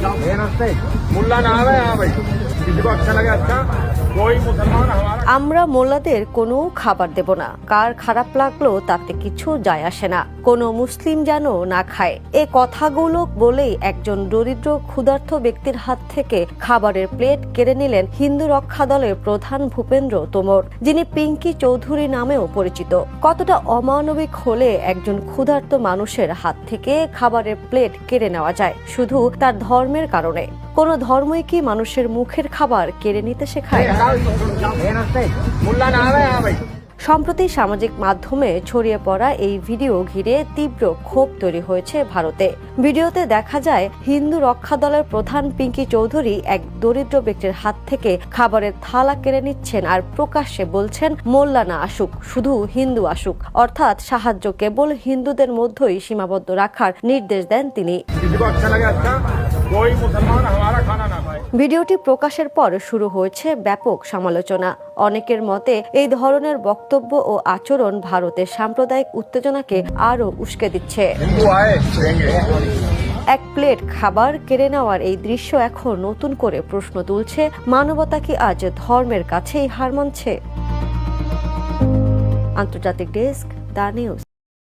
मुल्ला ना आवे यहाँ भाई, किसी को अच्छा लगे अच्छा, कोई मुसलमान हमारा। আমরা মোল্লাদের কোনো খাবার দেব না, কার খারাপ লাগলো তাতে কিছু যায় আসে না, কোনো মুসলিম যেন না খায়। এ কথাগুলো বলেই একজন দরিদ্র ক্ষুধার্ত ব্যক্তির হাত থেকে খাবারের প্লেট কেড়ে নিলেন হিন্দু রক্ষা দলের প্রধান ভূপেন্দ্র তোমর, যিনি পিঙ্কি চৌধুরী নামেও পরিচিত। কতটা অমানবিক হলে একজন ক্ষুধার্ত মানুষের হাত থেকে খাবারের প্লেট কেড়ে নেওয়া যায় শুধু তার ধর্মের কারণে? কোন ধর্মই কি মানুষের মুখের খাবার কেড়ে নিতে শেখায়? मुल्ला ना आवे यहाँ भाई। সম্প্রতি সামাজিক মাধ্যমে ছড়িয়ে পড়া এই ভিডিও ঘিরে তীব্র ক্ষোভ তৈরি হয়েছে ভারতে। ভিডিওতে দেখা যায় হিন্দু রক্ষা দলের প্রধান পিঙ্কি চৌধুরী এক দরিদ্র ব্যক্তির হাত থেকে খাবারের থালা কেড়ে নিচ্ছেন আর প্রকাশ্যে বলছেন মোল্লা না আসুক, শুধু হিন্দু আসুক, অর্থাৎ সাহায্য কেবল হিন্দুদের মধ্যেই সীমাবদ্ধ রাখার নির্দেশ দেন তিনি। किसी को अच्छा लगे अच्छा, कोई मुसलमान हमारा खाना ना खाए। ভিডিওটি প্রকাশের পর শুরু হয়েছে ব্যাপক সমালোচনা। অনেকের মতে এই ধরনের বক্তব্য ও আচরণ ভারতের সাম্প্রদায়িক উত্তেজনাকে আরও উস্কে দিচ্ছে। हिंदू आए देंगे। এক প্লেট খাবার কেড়ে নেওয়ার এই দৃশ্য এখন নতুন করে প্রশ্ন তুলছে, মানবতা কি আজ ধর্মের কাছেই হার মানছে? আন্তর্জাতিক ডেস্ক, দ্য নিউজ।